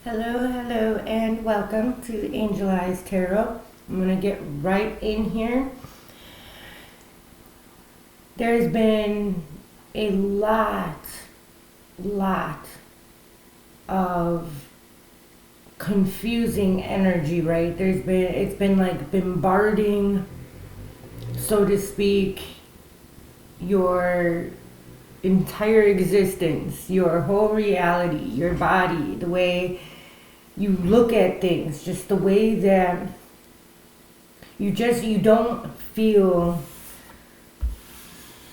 Hello, and welcome to Angel Eyes Tarot. I'm going to get right in here. There's been a lot of confusing energy, right? It's been like bombarding, so to speak, your entire existence, your whole reality, your body, the way you look at things, just the way that you don't feel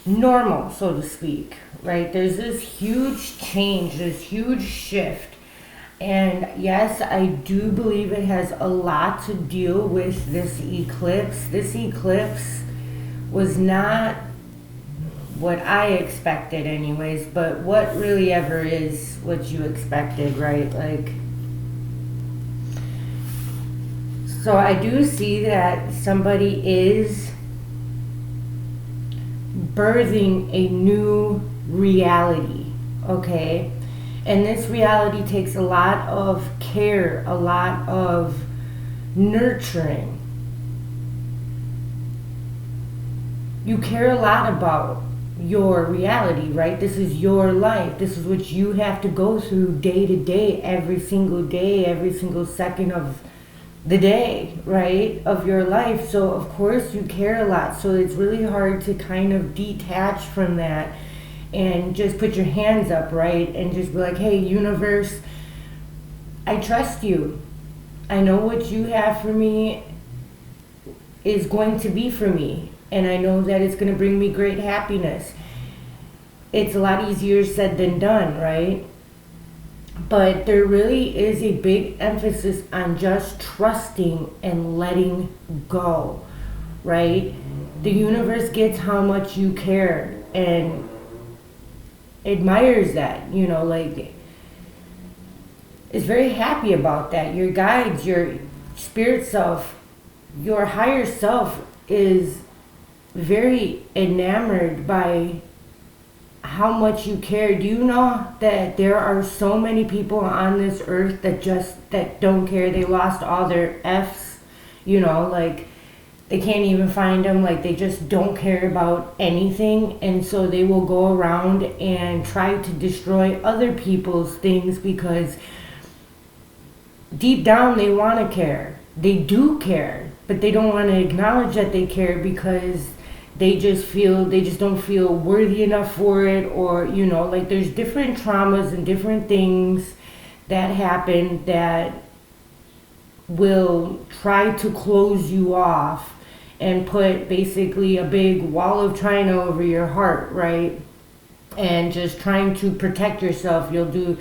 normal, so to speak, right? There's this huge change, this huge shift. And yes, I do believe it has a lot to do with this eclipse. This eclipse was not what I expected anyways, but what really ever is what you expected, right? So I do see that somebody is birthing a new reality, okay? And this reality takes a lot of care, a lot of nurturing. You care a lot about your reality, right? This is your life. This is what you have to go through day to day, every single second of the day, right, of your life. So of course you care a lot. So it's really hard to kind of detach from that and just put your hands up, right, and just be like, hey, universe, I trust you. I know what you have for me is going to be for me, and I know that it's going to bring me great happiness. It's a lot easier said than done, right? But there really is a big emphasis on just trusting and letting go, right? The universe gets how much you care and admires that, is very happy about that. Your guides, your spirit self, your higher self is very enamored by how much you care. Do you know that there are so many people on this earth that don't care? They lost all their F's, they can't even find them, they just don't care about anything, and so they will go around and try to destroy other people's things because deep down they want to care. They do care, but they don't want to acknowledge that they care because they just don't feel worthy enough for it, or there's different traumas and different things that happen that will try to close you off and put basically a big wall of China over your heart, right? And just trying to protect yourself. You'll do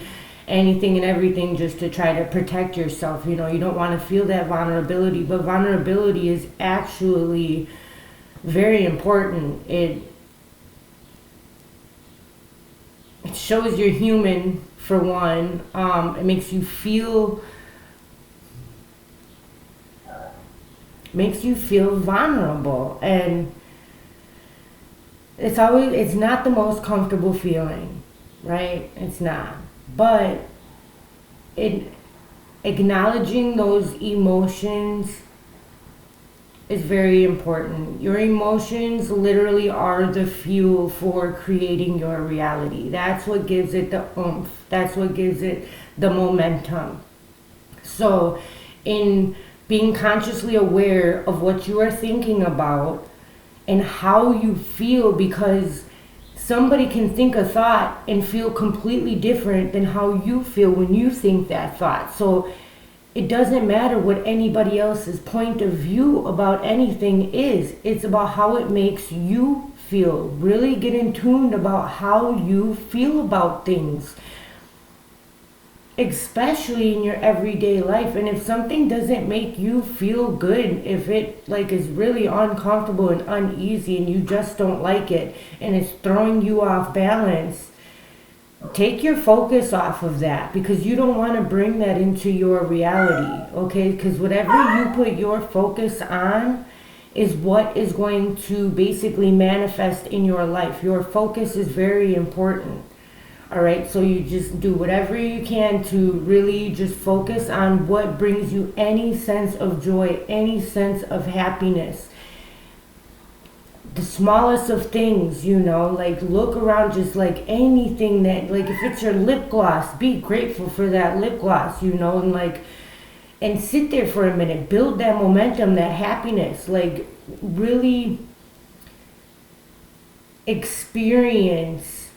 anything and everything just to try to protect yourself. You don't want to feel that vulnerability, but vulnerability is actually very important. It shows you're human, for one. It makes you feel vulnerable, and it's not the most comfortable feeling, right? It's not. But acknowledging those emotions is very important. Your emotions literally are the fuel for creating your reality. That's what gives it the oomph. That's what gives it the momentum. So in being consciously aware of what you are thinking about and how you feel, because somebody can think a thought and feel completely different than how you feel when you think that thought. So it doesn't matter what anybody else's point of view about anything is. It's about how it makes you feel. Really get in tune about how you feel about things, especially in your everyday life. And if something doesn't make you feel good, if it is really uncomfortable and uneasy and you just don't like it and it's throwing you off balance, take your focus off of that, because you don't want to bring that into your reality, okay? Because whatever you put your focus on is what is going to basically manifest in your life. Your focus is very important. All right, so you just do whatever you can to really just focus on what brings you any sense of joy, any sense of happiness. The smallest of things, like look around, just like anything that, like if it's your lip gloss, be grateful for that lip gloss, and sit there for a minute, build that momentum, that happiness, like really experience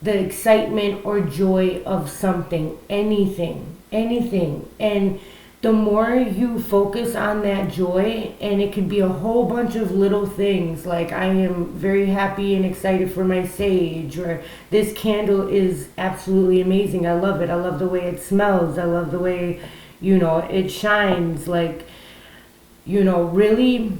the excitement or joy of something, anything. And the more you focus on that joy, and it could be a whole bunch of little things, like I am very happy and excited for my sage, or this candle is absolutely amazing, I love it, I love the way it smells, I love the way, it shines, like, really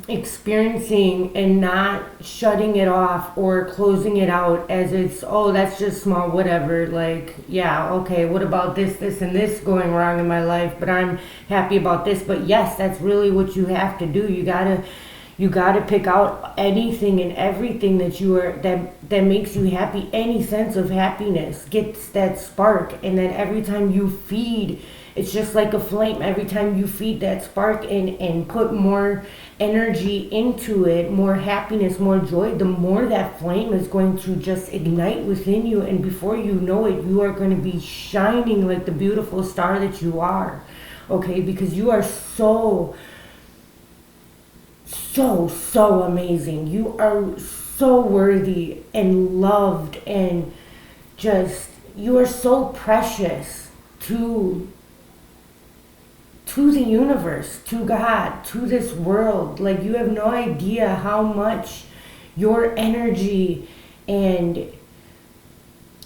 experiencing and not shutting it off or closing it out as it's, oh, that's just small, whatever, like, yeah, okay, what about this and this going wrong in my life, but I'm happy about this. But yes, that's really what you have to do. You gotta pick out anything and everything that makes you happy, any sense of happiness gets that spark, and then every time you feed, it's just like a flame. Every time you feed that spark and put more energy into it, more happiness, more joy, the more that flame is going to just ignite within you. And before you know it, you are going to be shining like the beautiful star that you are. Okay? Because you are so amazing. You are so worthy and loved, and just, you are so precious to the universe, to God, to this world. Like, you have no idea how much your energy and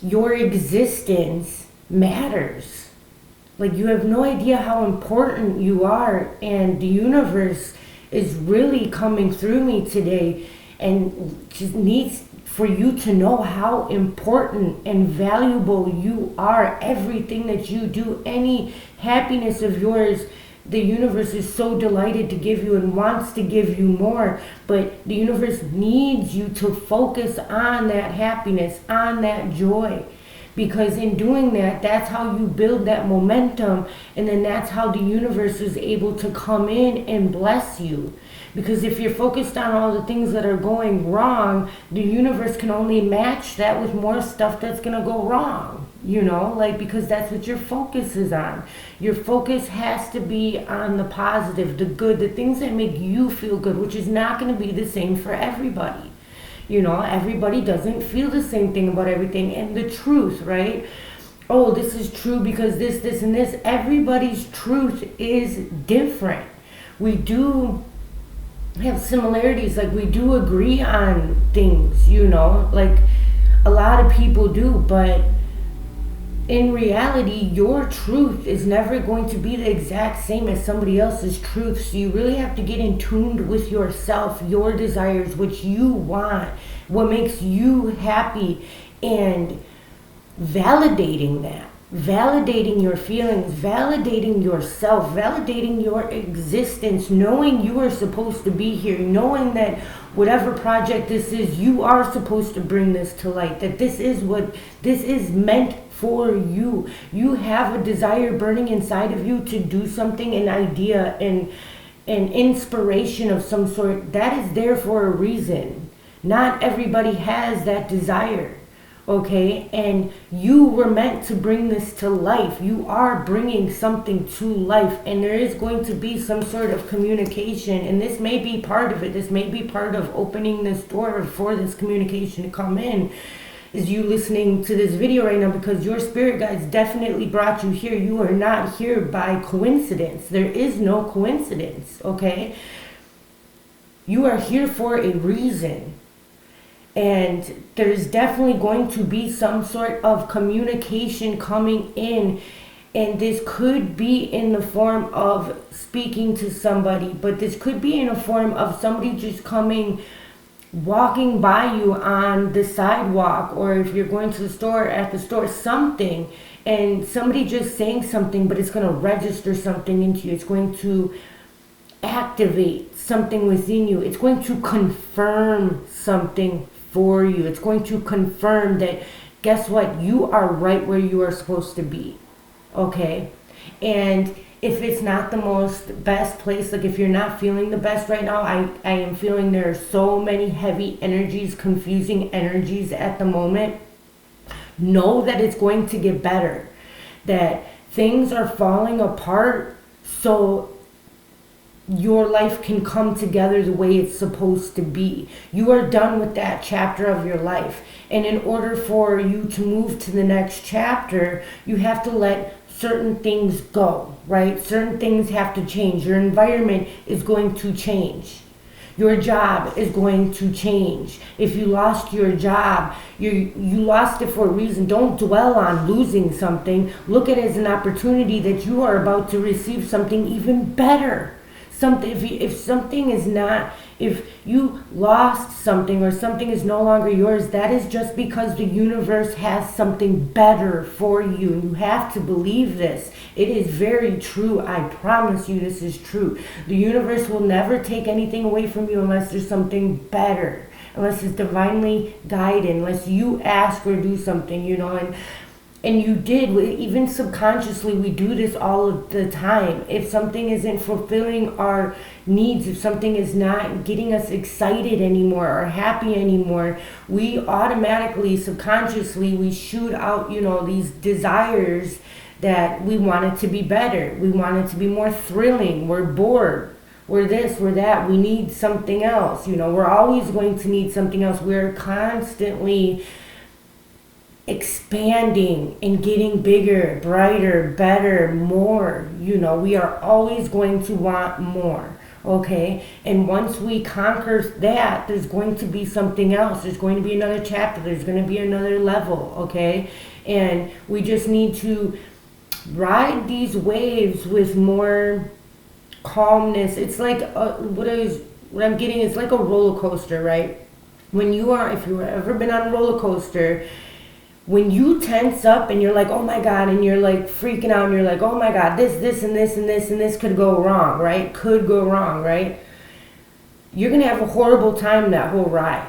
your existence matters. Like, you have no idea how important you are, and the universe is really coming through me today and just needs for you to know how important and valuable you are. Everything that you do, any happiness of yours, the universe is so delighted to give you and wants to give you more. But the universe needs you to focus on that happiness, on that joy. Because in doing that, that's how you build that momentum, and then that's how the universe is able to come in and bless you. Because if you're focused on all the things that are going wrong, the universe can only match that with more stuff that's going to go wrong, because that's what your focus is on. Your focus has to be on the positive, the good, the things that make you feel good, which is not going to be the same for everybody. Everybody doesn't feel the same thing about everything. And the truth, right? Oh, this is true because this, and this. Everybody's truth is different. We do have similarities. Like, we do agree on things, like a lot of people do. But in reality, your truth is never going to be the exact same as somebody else's truth. So you really have to get in tune with yourself, your desires, what you want, what makes you happy, and validating that. Validating your feelings, validating yourself, validating your existence, knowing you are supposed to be here, knowing that whatever project this is, you are supposed to bring this to light, that this is meant for you. You have a desire burning inside of you to do something, an idea, and an inspiration of some sort. That is there for a reason. Not everybody has that desire. Okay, and you were meant to bring this to life. You are bringing something to life, and there is going to be some sort of communication, and this may be part of it. This may be part of opening this door for this communication to come in, is you listening to this video right now, because your spirit guides definitely brought you here. You are not here by coincidence. There is no coincidence, okay? You are here for a reason. And there's definitely going to be some sort of communication coming in. And this could be in the form of speaking to somebody, but this could be in a form of somebody just walking by you on the sidewalk, or if you're going to the store, at the store, something, and somebody just saying something, but it's going to register something into you. It's going to activate something within you. It's going to confirm something for you. It's going to confirm that, guess what? You are right where you are supposed to be. Okay? And if it's not the most best place, like if you're not feeling the best right now, I am feeling there are so many heavy energies, confusing energies at the moment. Know that it's going to get better, that things are falling apart so your life can come together the way it's supposed to be. You are done with that chapter of your life. And in order for you to move to the next chapter, you have to let certain things go, right? Certain things have to change. Your environment is going to change. Your job is going to change. If you lost your job, you lost it for a reason. Don't dwell on losing something. Look at it as an opportunity that you are about to receive something even better. Something, if something is not, if you lost something or something is no longer yours, that is just because the universe has something better for you. And you have to believe this. It is very true. I promise you this is true. The universe will never take anything away from you unless there's something better, unless it's divinely guided, unless you ask or do something, you know. And you did, even subconsciously, we do this all of the time. If something isn't fulfilling our needs, if something is not getting us excited anymore or happy anymore, we automatically, subconsciously, we shoot out, you know, these desires that we want it to be better. We want it to be more thrilling. We're bored. We're this, we're that. We need something else. You know, we're always going to need something else. We're constantly expanding and getting bigger, brighter, better, more. You know, we are always going to want more. Okay, and once we conquer that, there's going to be something else. There's going to be another chapter. There's going to be another level. Okay, and we just need to ride these waves with more calmness. It's like what I'm getting is like a roller coaster, right? When you are, if you've ever been on a roller coaster, when you tense up and you're like, oh my God, and you're like freaking out and you're like, oh my God, this, and this, and this, and this could go wrong, right? Could go wrong, right? You're going to have a horrible time that whole ride,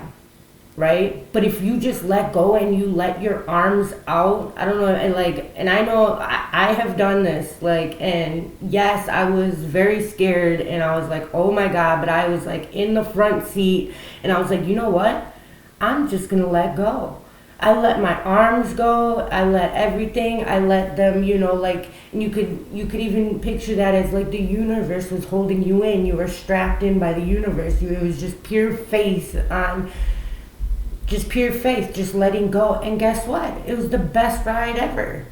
right? But if you just let go and you let your arms out, I don't know, and I know I have done this, and yes, I was very scared and I was like, oh my God, but I was like in the front seat and I was like, you know what? I'm just going to let go. I let my arms go. I let everything. I let them, you know, and you could even picture that as like the universe was holding you in. You were strapped in by the universe. It was just pure faith, just letting go. And guess what? It was the best ride ever,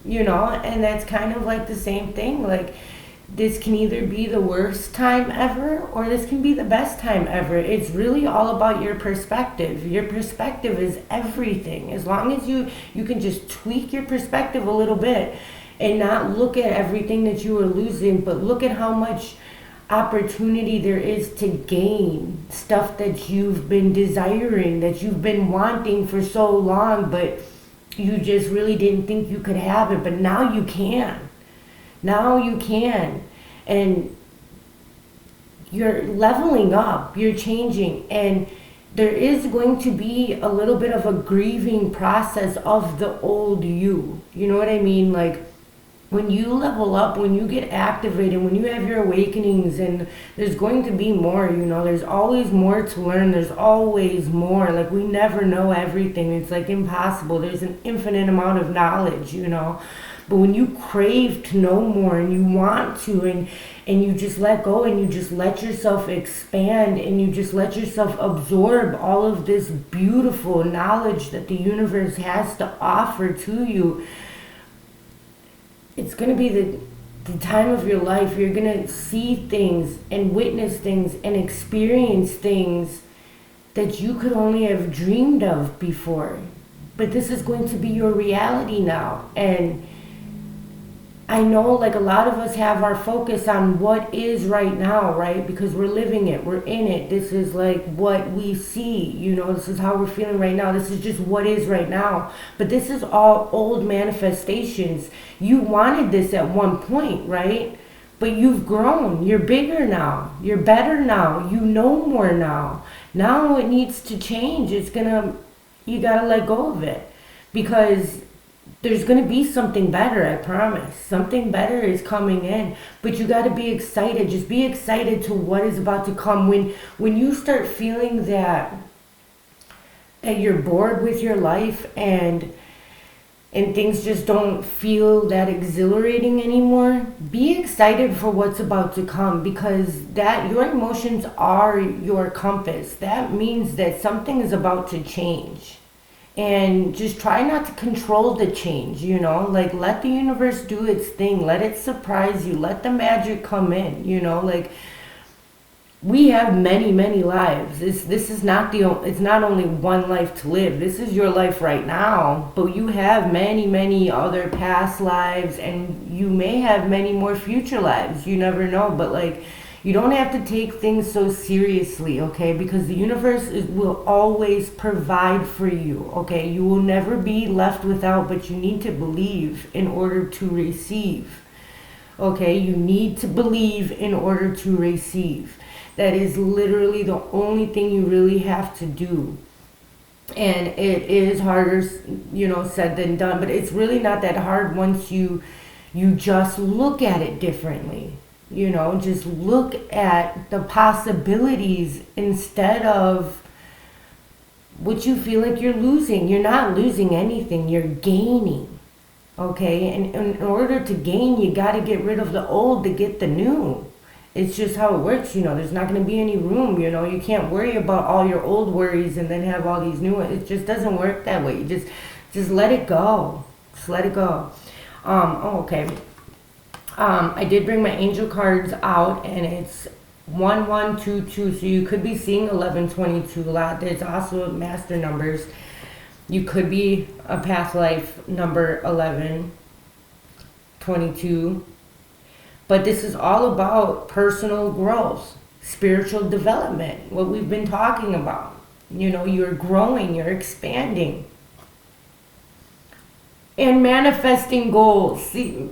you know. And that's kind of like the same thing. Like, this can either be the worst time ever or this can be the best time ever. It's really all about your perspective. Your perspective is everything. As long as you can just tweak your perspective a little bit and not look at everything that you are losing, but look at how much opportunity there is to gain stuff that you've been desiring, that you've been wanting for so long, but you just really didn't think you could have it, but now you can. Now you can, and you're leveling up, you're changing, and there is going to be a little bit of a grieving process of the old you. You know what I mean? Like, when you level up, when you get activated, when you have your awakenings, and there's going to be more, you know, there's always more to learn, there's always more. Like, we never know everything. It's like impossible. There's an infinite amount of knowledge, you know. But when you crave to know more and you want to, and you just let go and you just let yourself expand and you just let yourself absorb all of this beautiful knowledge that the universe has to offer to you, it's going to be the time of your life. You're going to see things and witness things and experience things that you could only have dreamed of before. But this is going to be your reality now. And I know, like, a lot of us have our focus on what is right now, right? Because we're living it, we're in it. This is like what we see, you know, this is how we're feeling right now. This is just what is right now. But this is all old manifestations. You wanted this at one point, right? But you've grown. You're bigger now. You're better now. You know more now. Now it needs to change. You gotta let go of it. because there's going to be something better, I promise. Something better is coming in, but you got to be excited. Just be excited to what is about to come. When you start feeling that you're bored with your life and things just don't feel that exhilarating anymore, be excited for what's about to come, because that your emotions are your compass. That means that something is about to change. And just try not to control the change, like let the universe do its thing, let it surprise you, let the magic come in, like we have many lives. This is not it's not only one life to live. This is your life right now, but you have many other past lives, and you may have many more future lives. You never know, but like you don't have to take things so seriously, okay? Because the universe will always provide for you, okay? You will never be left without, but you need to believe in order to receive, okay? You need to believe in order to receive. That is literally the only thing you really have to do. And it is harder, said than done, but it's really not that hard once you just look at it differently. Just look at the possibilities instead of what you feel like you're losing. You're not losing anything, you're gaining. Okay? And in order to gain, you got to get rid of the old to get the new. It's just how it works, there's not going to be any room, you can't worry about all your old worries and then have all these new ones. It just doesn't work that way. You just let it go. Just let it go. Okay. I did bring my angel cards out, and it's 1122, so you could be seeing 1122 a lot. There's also master numbers. You could be a past life number 1122. But this is all about personal growth, spiritual development, what we've been talking about. You're growing, you're expanding. And manifesting goals. See?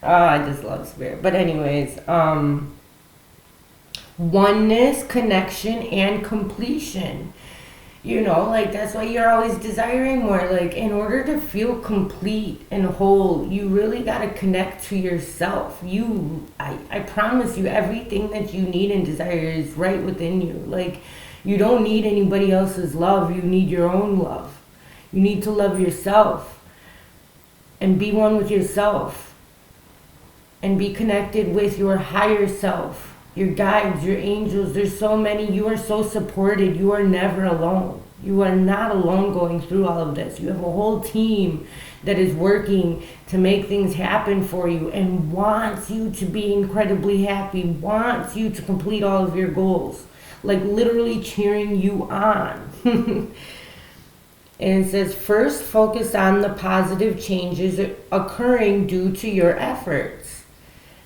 I just love spirit. But anyways, oneness, connection, and completion. That's why you're always desiring more. Like, in order to feel complete and whole, you really got to connect to yourself. I promise you, everything that you need and desire is right within you. Like, you don't need anybody else's love. You need your own love. You need to love yourself and be one with yourself and be connected with your higher self. Your guides, your angels, there's so many. You are so supported. You are never alone. You are not alone going through all of this. You have a whole team that is working to make things happen for you and wants you to be incredibly happy, wants you to complete all of your goals, like literally cheering you on. And it says, first focus on the positive changes occurring due to your efforts.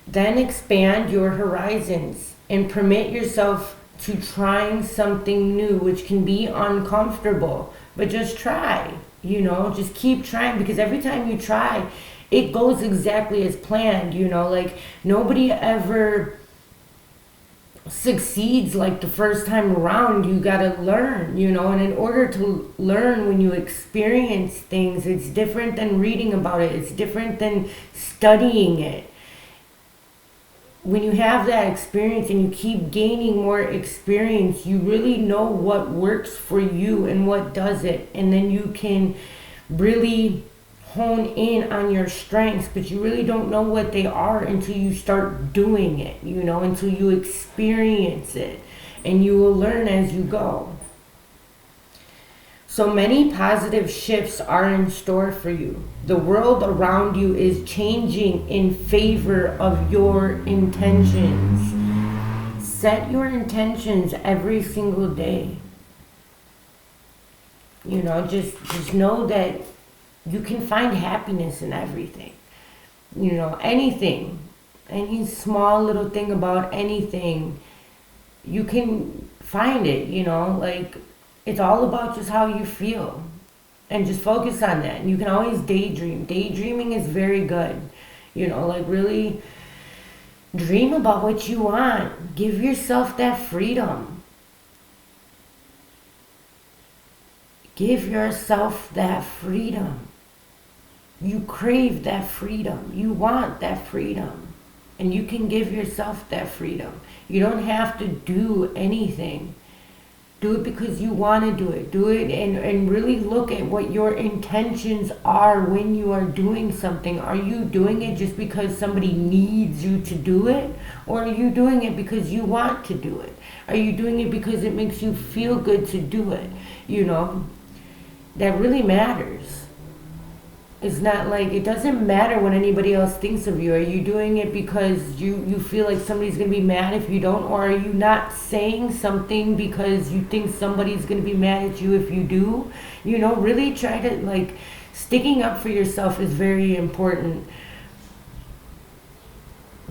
Then expand your horizons and permit yourself to trying something new, which can be uncomfortable, but just try, just keep trying, because every time you try, it goes exactly as planned, like nobody ever succeeds like the first time around. You gotta learn, and in order to learn, when you experience things, it's different than reading about it. It's different than studying it. When you have that experience and you keep gaining more experience, you really know what works for you and what doesn't. And then you can really hone in on your strengths, but you really don't know what they are until you start doing it, until you experience it. And you will learn as you go. So many positive shifts are in store for you. The world around you is changing in favor of your intentions. Set your intentions every single day. Just know that you can find happiness in everything. Anything. Any small little thing about anything, you can find it, it's all about just how you feel, and just focus on that. And you can always daydream. Daydreaming is very good. Really dream about what you want. Give yourself that freedom. Give yourself that freedom. You crave that freedom. You want that freedom. And you can give yourself that freedom. You don't have to do anything. Do it because you want to do it. Do it and really look at what your intentions are when you are doing something. Are you doing it just because somebody needs you to do it? Or are you doing it because you want to do it? Are you doing it because it makes you feel good to do it? You know, that really matters. It's not like, it doesn't matter what anybody else thinks of you. Are you doing it because you feel like somebody's going to be mad if you don't? Or are you not saying something because you think somebody's going to be mad at you if you do? You know, really try to, like, sticking up for yourself is very important.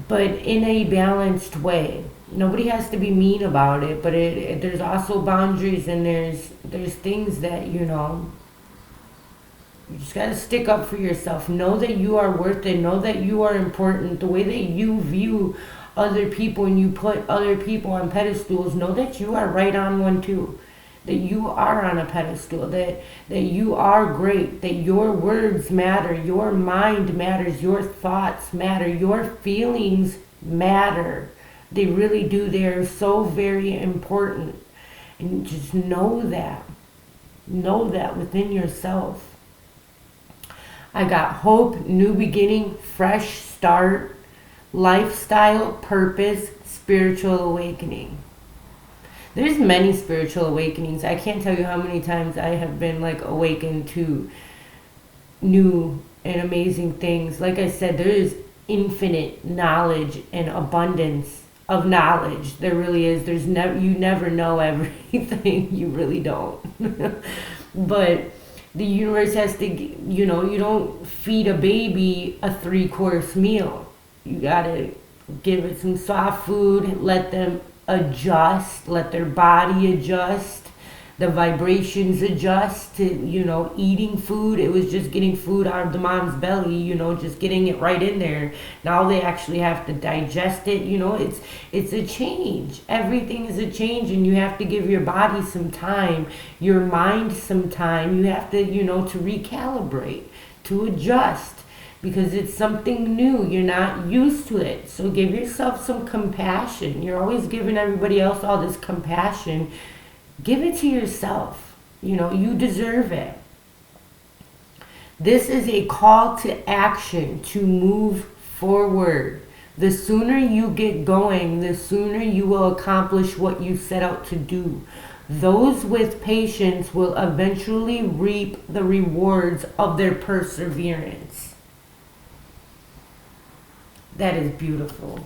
But in a balanced way. Nobody has to be mean about it, but there's also boundaries, and there's things that, you know, you just got to stick up for yourself. Know that you are worth it. Know that you are important. The way that you view other people and you put other people on pedestals, know that you are right on one too. That you are on a pedestal. That you are great. That your words matter. Your mind matters. Your thoughts matter. Your feelings matter. They really do. They are so very important. And just know that. Know that within yourself. I got hope, new beginning, fresh start, lifestyle, purpose, spiritual awakening. There's many spiritual awakenings. I can't tell you how many times I have been like awakened to new and amazing things. Like I said, there is infinite knowledge and abundance of knowledge. There really is. There's never, you never know everything. You really don't. But the universe has to, you know, you don't feed a baby a 3-course meal. You gotta give it some soft food, let them adjust, let their body adjust, the vibrations adjust to, you know, eating food. It was just getting food out of the mom's belly, you know, just getting it right in there. Now they actually have to digest it, you know, it's a change. Everything is a change, and you have to give your body some time, your mind some time. You have to, you know, to recalibrate, to adjust, because it's something new. You're not used to it. So give yourself some compassion. You're always giving everybody else all this compassion. Give it to yourself. You know, you deserve it. This is a call to action to move forward. The sooner you get going, the sooner you will accomplish what you set out to do. Those with patience will eventually reap the rewards of their perseverance. That is beautiful.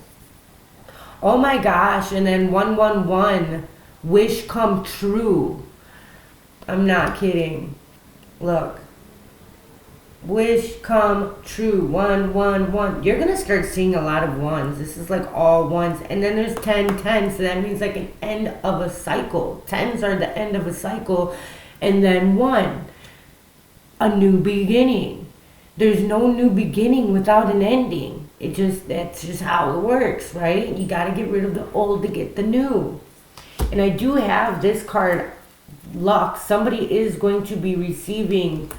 Oh my gosh, and then 111. Wish come true. I'm not kidding. Look. Wish come true. 111. You're going to start seeing a lot of ones. This is like all ones. And then there's 1010. So that means like an end of a cycle. Tens are the end of a cycle. And then 1. A new beginning. There's no new beginning without an ending. That's just how it works, right? You got to get rid of the old to get the new. And I do have this card, luck. Somebody is going to be receiving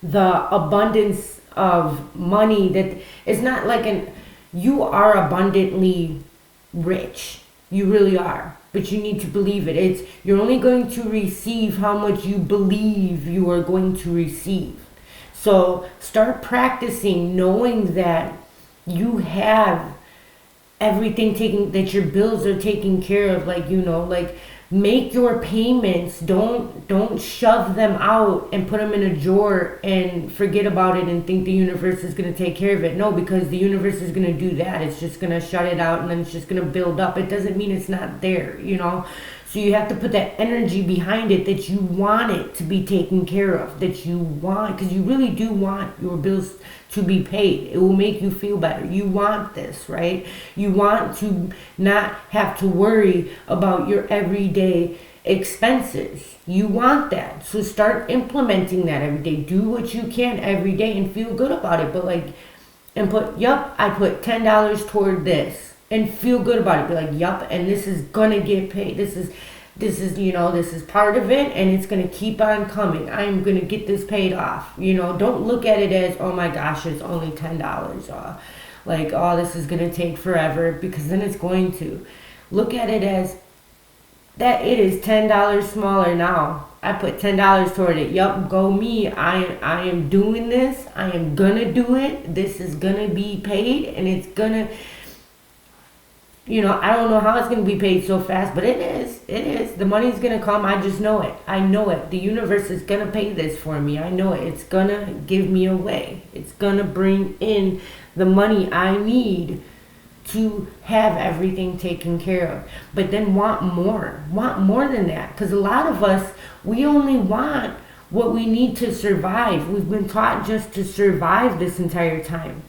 the abundance of money that is not like you are abundantly rich. You really are. But you need to believe it. You're only going to receive how much you believe you are going to receive. So start practicing knowing that you have everything taken, that your bills are taken care of. Like, you know, like make your payments. Don't shove them out and put them in a drawer and forget about it and think the universe is going to take care of it. No, because the universe is going to do that. It's just going to shut it out, and then it's just going to build up. It doesn't mean it's not there, you know. So you have to put that energy behind it, that you want it to be taken care of, that you want, because you really do want your bills to be paid. It will make you feel better. You want this, right? You want to not have to worry about your everyday expenses. You want that. So start implementing that every day. Do what you can every day and feel good about it. But I put $10 toward this. And feel good about it. Be like, yup, and this is gonna get paid. This is, this is part of it, and it's going to keep on coming. I'm going to get this paid off. Don't look at it as, oh my gosh, it's only $10 off. Like, oh, this is going to take forever, because then it's going to. Look at it as that it is $10 smaller now. I put $10 toward it. Yup, go me. I am doing this. I am going to do it. This is going to be paid, and it's going to, I don't know how it's going to be paid so fast, but it is. It is. The money's going to come. I just know it. I know it. The universe is going to pay this for me. I know it. It's going to give me a way. It's going to bring in the money I need to have everything taken care of. But then want more than that. Because a lot of us, we only want what we need to survive. We've been taught just to survive this entire time.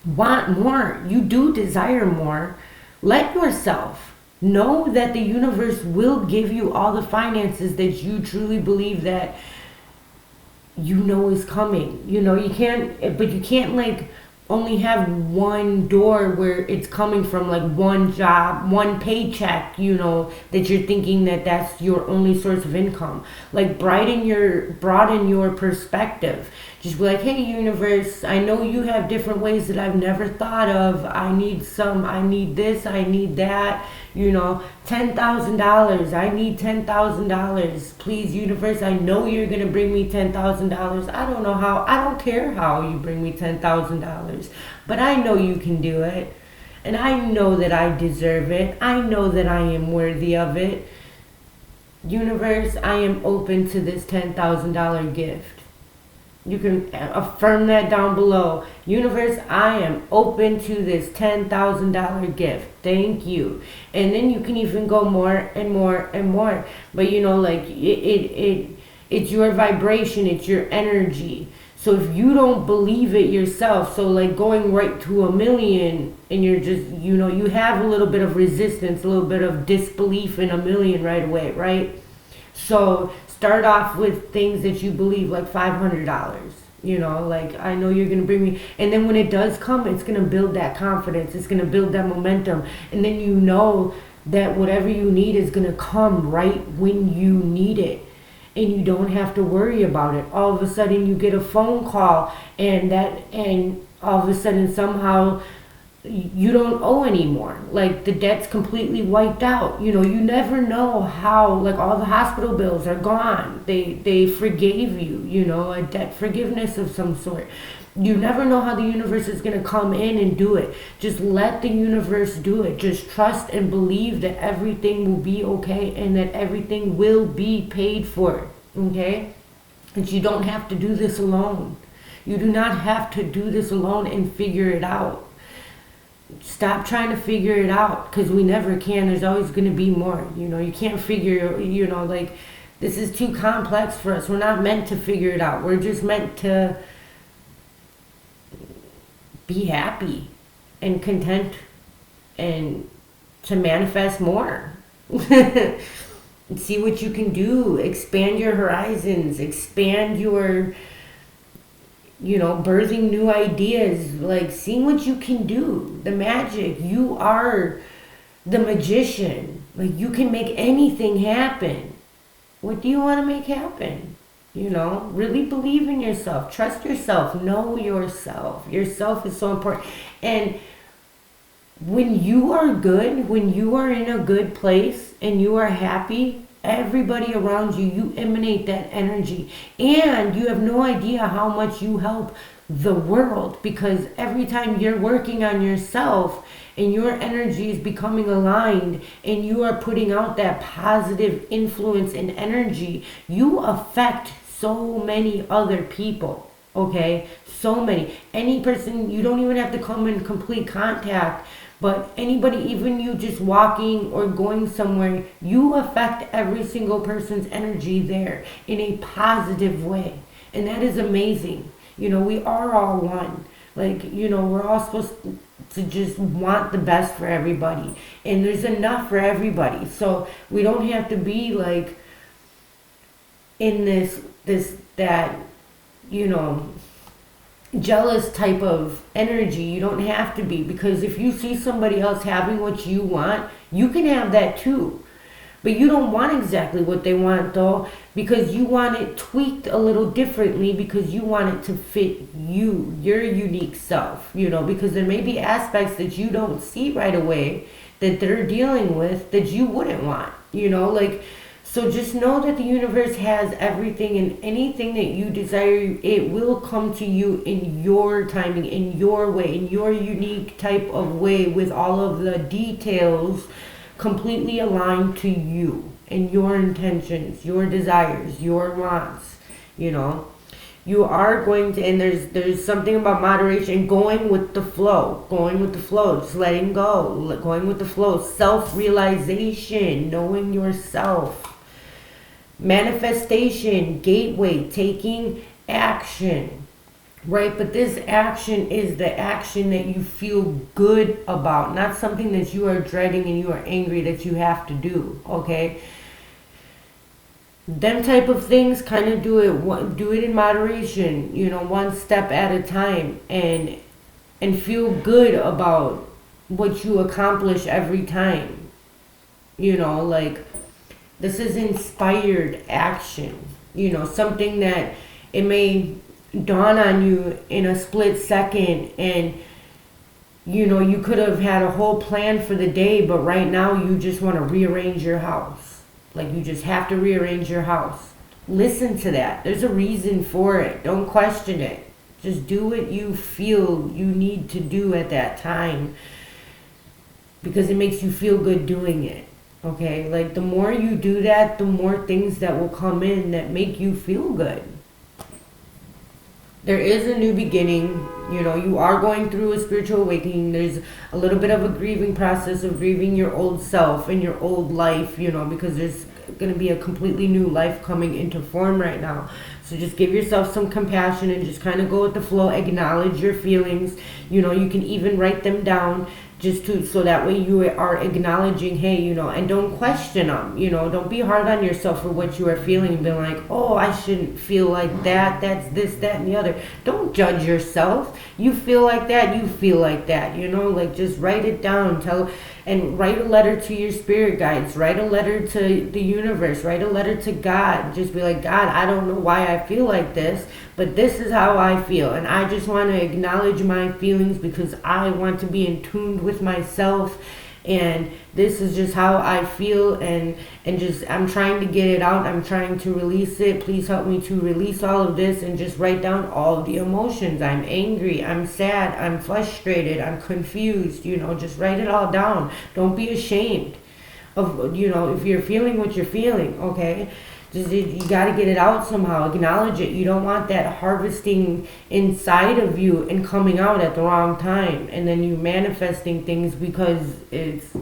Want more. You do desire more. Let yourself know that the universe will give you all the finances that you truly believe that is coming. You can't like only have one door where it's coming from, like one job, one paycheck, that you're thinking that that's your only source of income. Like broaden your perspective. Just be like, hey universe, I know you have different ways that I've never thought of. I need this, I need that, $10,000. I need $10,000. Please universe, I know you're going to bring me $10,000. I don't know how, I don't care how you bring me $10,000, but I know you can do it. And I know that I deserve it. I know that I am worthy of it. Universe, I am open to this $10,000 gift. You can affirm that down below. Universe, I am open to this $10,000 gift. Thank you. And then you can even go more and more and more. But it's your vibration, it's your energy. So if you don't believe it yourself, so like going right to 1,000,000 and you're just, you have a little bit of resistance, a little bit of disbelief in 1,000,000 right away, right? So start off with things that you believe, like $500. Like, I know you're going to bring me. And then when it does come, it's going to build that confidence. It's going to build that momentum. And then you know that whatever you need is going to come right when you need it. And you don't have to worry about it. All of a sudden you get a phone call and all of a sudden somehow you don't owe anymore. Like the debt's completely wiped out. You never know how, like all the hospital bills are gone. They forgave you, a debt forgiveness of some sort. You never know how the universe is going to come in and do it. Just let the universe do it. Just trust and believe that everything will be okay and that everything will be paid for. Okay? And you don't have to do this alone. You do not have to do this alone and figure it out. Stop trying to figure it out, because we never can. There's always going to be more. You can't figure, like this is too complex for us. We're not meant to figure it out. We're just meant to be happy and content and to manifest more. See what you can do. Expand your horizons. Expand your, birthing new ideas. Like seeing what you can do. The magic. You are the magician. Like you can make anything happen. What do you want to make happen? Really believe in yourself. Trust yourself. Know yourself. Yourself is so important. And when you are good, when you are in a good place and you are happy, everybody around you, you emanate that energy. And you have no idea how much you help the world, because every time you're working on yourself and your energy is becoming aligned and you are putting out that positive influence and energy, you affect so many other people. Okay, so many. Any person, you don't even have to come in complete contact, but anybody, even you just walking or going somewhere, you affect every single person's energy there in a positive way. And that is amazing. We are all one. Like, we're all supposed to just want the best for everybody. And there's enough for everybody. So we don't have to be like in that, jealous type of energy. You don't have to be, because if you see somebody else having what you want, you can have that too. But you don't want exactly what they want though, because you want it tweaked a little differently, because you want it to fit you, your unique self, because there may be aspects that you don't see right away that they're dealing with that you wouldn't want, so just know that the universe has everything, and anything that you desire, it will come to you in your timing, in your way, in your unique type of way, with all of the details completely aligned to you and your intentions, your desires, your wants. You are going to, and there's something about moderation, going with the flow, just letting go, going with the flow, self-realization, knowing yourself, manifestation, gateway, taking action. Right, but this action is the action that you feel good about, not something that you are dreading and you are angry that you have to do, okay? Them type of things, kind of do it in moderation, one step at a time, and feel good about what you accomplish every time. This is inspired action, something that it may dawn on you in a split second, and you could have had a whole plan for the day, but right now you just want to rearrange your house. You just have to rearrange your house. Listen to that. There's a reason for it. Don't question it. Just do what you feel you need to do at that time, because it makes you feel good doing it. Okay, the more you do that, the more things that will come in that make you feel good. There is a new beginning, you are going through a spiritual awakening. There's a little bit of a grieving process of grieving your old self and your old life, because there's going to be a completely new life coming into form right now. So just give yourself some compassion and just kind of go with the flow, acknowledge your feelings. You can even write them down, so that way you are acknowledging, hey, and don't question them, don't be hard on yourself for what you are feeling and be like, oh, I shouldn't feel like that, that's this, that, and the other. Don't judge yourself. You feel like that, just write it down, and write a letter to your spirit guides, write a letter to the universe, write a letter to God. Just be like, God, I don't know why I feel like this, but this is how I feel, and I just want to acknowledge my feelings because I want to be in tune with myself, and this is just how I feel, and just I'm trying to get it out, I'm trying to release it. Please help me to release all of this, and just write down all of the emotions. I'm angry, I'm sad, I'm frustrated, I'm confused, just write it all down. Don't be ashamed of, if you're feeling what you're feeling, okay? You got to get it out somehow. Acknowledge it. You don't want that harvesting inside of you and coming out at the wrong time, and then you manifesting things because it's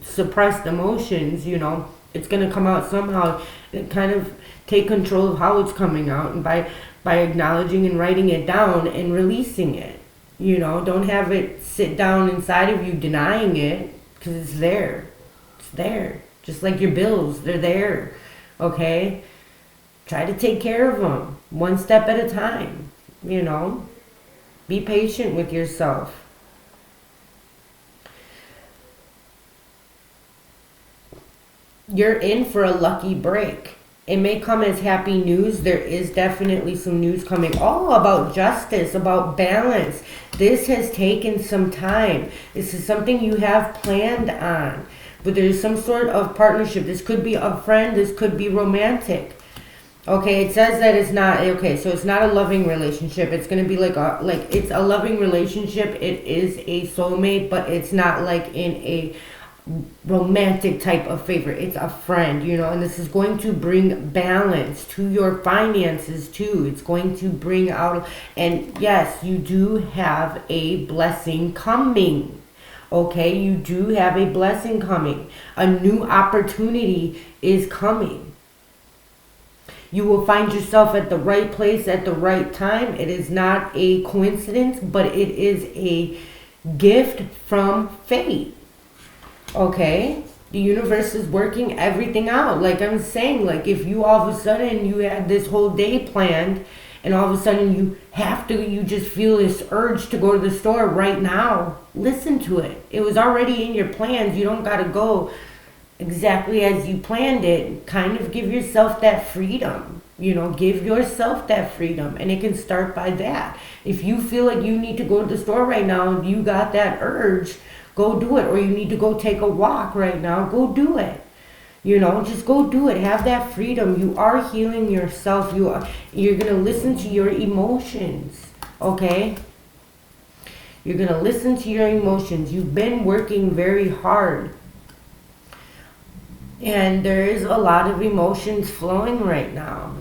suppressed emotions. It's going to come out somehow. And kind of take control of how it's coming out, and by acknowledging and writing it down and releasing it. Don't have it sit down inside of you denying it, because it's there. It's there. Just like your bills, they're there. Okay, try to take care of them one step at a time. Be patient with yourself. You're in for a lucky break. It may come as happy news. There is definitely some news coming. All about justice, about balance. This has taken some time. This is something you have planned on. But there's some sort of partnership. This could be a friend. This could be romantic. Okay, it says that it's not, okay, so it's not a loving relationship. It's going to be it's a loving relationship. It is a soulmate, but it's not like in a romantic type of favor. It's a friend, and this is going to bring balance to your finances too. It's going to bring out, and yes, you do have a blessing coming. Okay, you do have a blessing coming. A new opportunity is coming. You will find yourself at the right place at the right time. It is not a coincidence, but it is a gift from fate. Okay? The universe is working everything out. Like I'm saying, if you all of a sudden you had this whole day planned, and all of a sudden you just feel this urge to go to the store right now, listen to it. It was already in your plans. You don't got to go exactly as you planned it. Kind of give yourself that freedom. Give yourself that freedom. And it can start by that. If you feel like you need to go to the store right now and you got that urge, go do it. Or you need to go take a walk right now, go do it. Just go do it. Have that freedom. You are healing yourself. You're going to listen to your emotions, okay? You're going to listen to your emotions. You've been working very hard. And there is a lot of emotions flowing right now.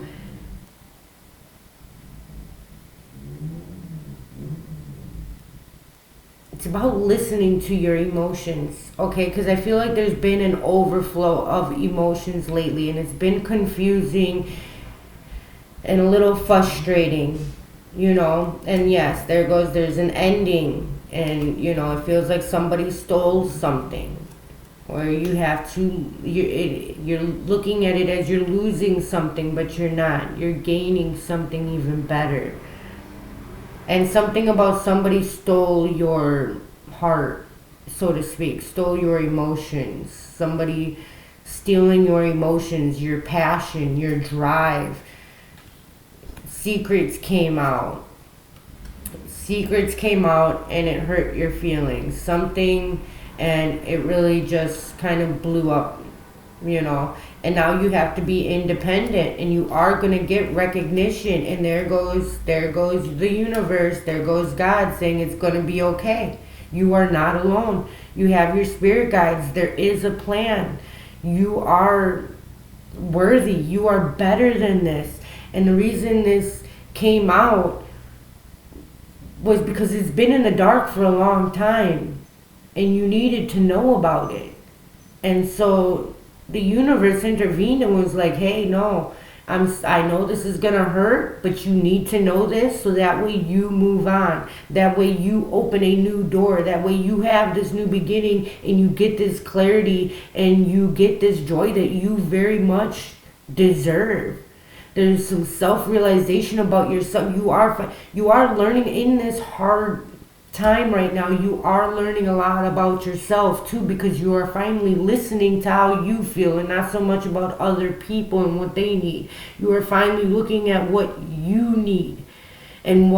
It's about listening to your emotions, okay? Because I feel like there's been an overflow of emotions lately, and it's been confusing and a little frustrating, And yes, there's an ending, and, it feels like somebody stole something. Or you have to, you're looking at it as you're losing something, but you're not. You're gaining something even better. And something about somebody stole your heart, so to speak, stole your emotions. Somebody stealing your emotions, your passion, your drive. Secrets came out. Secrets came out and it hurt your feelings. Something, and it really just kind of blew up, And now you have to be independent, and you are going to get recognition, and there goes the universe, there goes God saying it's going to be okay. You are not alone. You have your spirit guides. There is a plan. You are worthy. You are better than this. And the reason this came out was because it's been in the dark for a long time, and you needed to know about it. And so the universe intervened and was like, hey, no, I know this is going to hurt, but you need to know this so that way you move on. That way you open a new door. That way you have this new beginning and you get this clarity and you get this joy that you very much deserve. There's some self-realization about yourself. You are learning in this hard time right now. You are learning a lot about yourself too, because you are finally listening to how you feel and not so much about other people and what they need. You are finally looking at what you need and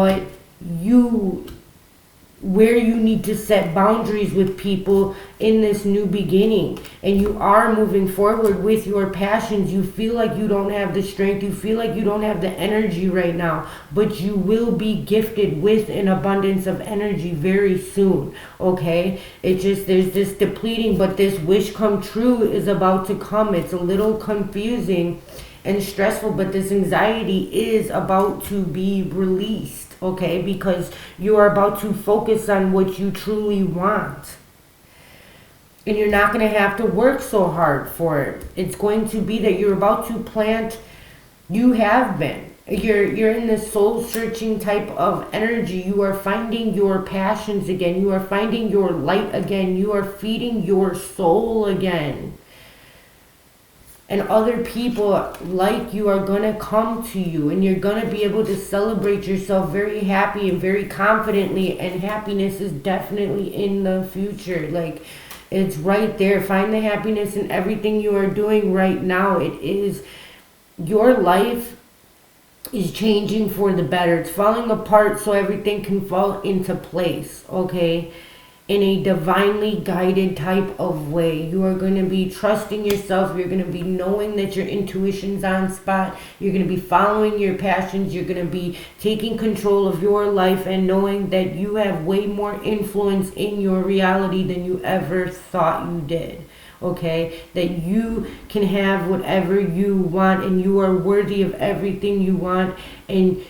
where you need to set boundaries with people in this new beginning. And you are moving forward with your passions. You feel like you don't have the strength. You feel like you don't have the energy right now. But you will be gifted with an abundance of energy very soon. Okay? There's this depleting, but this wish come true is about to come. It's a little confusing and stressful, but this anxiety is about to be released. Okay, because you are about to focus on what you truly want. And you're not going to have to work so hard for it. It's going to be that you're about to plant. You have been. You're in this soul-searching type of energy. You are finding your passions again. You are finding your light again. You are feeding your soul again. And other people like you are going to come to you, and you're going to be able to celebrate yourself very happy and very confidently, and happiness is definitely in the future. Like, it's right there. Find the happiness in everything you are doing right now. Your life is changing for the better. It's falling apart so everything can fall into place, okay? In a divinely guided type of way. You are going to be trusting yourself. You're going to be knowing that your intuition's on spot. You're going to be following your passions. You're going to be taking control of your life and knowing that you have way more influence in your reality than you ever thought you did. Okay? That you can have whatever you want, and you are worthy of everything you want, and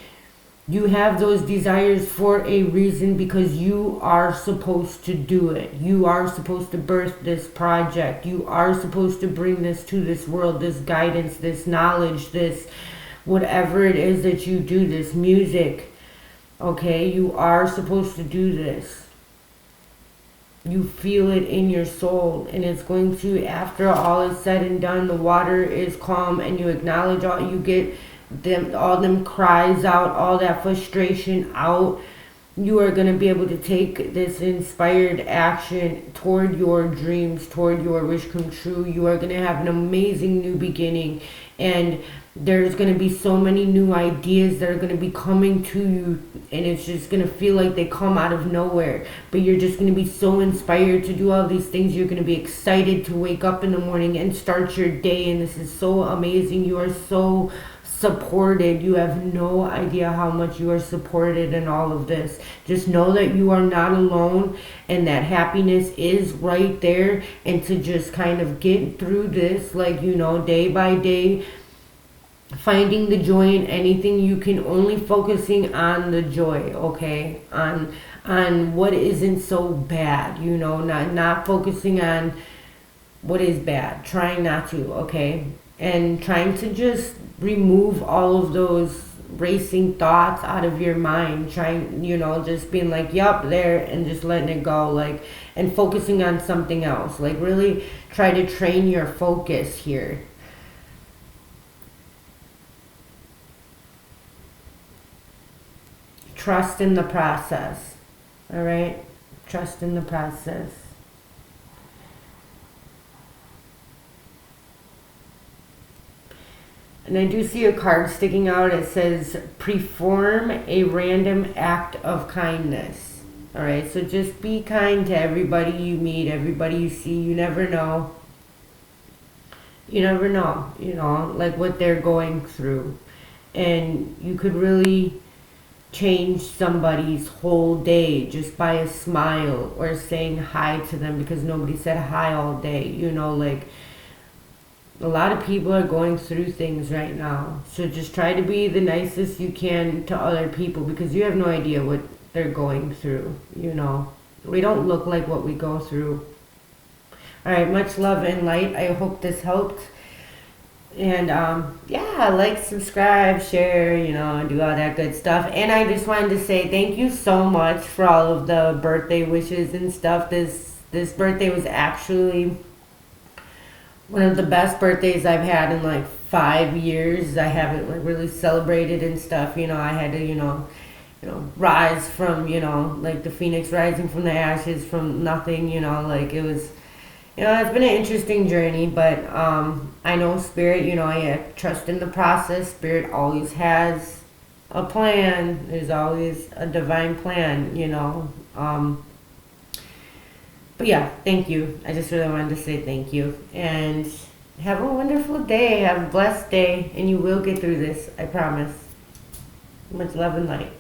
you have those desires for a reason, because you are supposed to do it. You are supposed to birth this project. You are supposed to bring this to this world, this guidance, this knowledge, this whatever it is that you do, this music. Okay, you are supposed to do this. You feel it in your soul, and it's going to, after all is said and done, the water is calm, and you acknowledge all, you get all them cries out, all that frustration out, you are going to be able to take this inspired action toward your dreams, toward your wish come true. You are going to have an amazing new beginning, and there's going to be so many new ideas that are going to be coming to you, and it's just going to feel like they come out of nowhere, but you're just going to be so inspired to do all these things. You're going to be excited to wake up in the morning and start your day, and this is so amazing. You are so supported. You have no idea how much you are supported in all of this. Just know that you are not alone, and that happiness is right there, and to just kind of get through this, like, day by day, finding the joy in anything. You can only focusing on the joy, okay, on what isn't so bad, not focusing on what is bad, trying not to, okay, and trying to just remove all of those racing thoughts out of your mind, trying, just being like, yup, there, and just letting it go, like, and focusing on something else. Like, really try to train your focus here. Trust in the process. All right? Trust in the process. And I do see a card sticking out. It says, perform a random act of kindness. All right? So just be kind to everybody you meet, everybody you see. You never know. You never know, like what they're going through. And you could really change somebody's whole day just by a smile or saying hi to them, because nobody said hi all day. Like, a lot of people are going through things right now. So just try to be the nicest you can to other people, because you have no idea what they're going through. We don't look like what we go through. All right, much love and light. I hope this helped. And yeah, like, subscribe, share, do all that good stuff. And I just wanted to say thank you so much for all of the birthday wishes and stuff. This birthday was actually one of the best birthdays I've had in like 5 years. I haven't like really celebrated and stuff. I had to, rise from, like the phoenix rising from the ashes, from nothing. Like, it was, it's been an interesting journey, but I know Spirit, I trust in the process. Spirit always has a plan. There's always a divine plan, But yeah, thank you. I just really wanted to say thank you. And have a wonderful day. Have a blessed day. And you will get through this. I promise. Much love and light.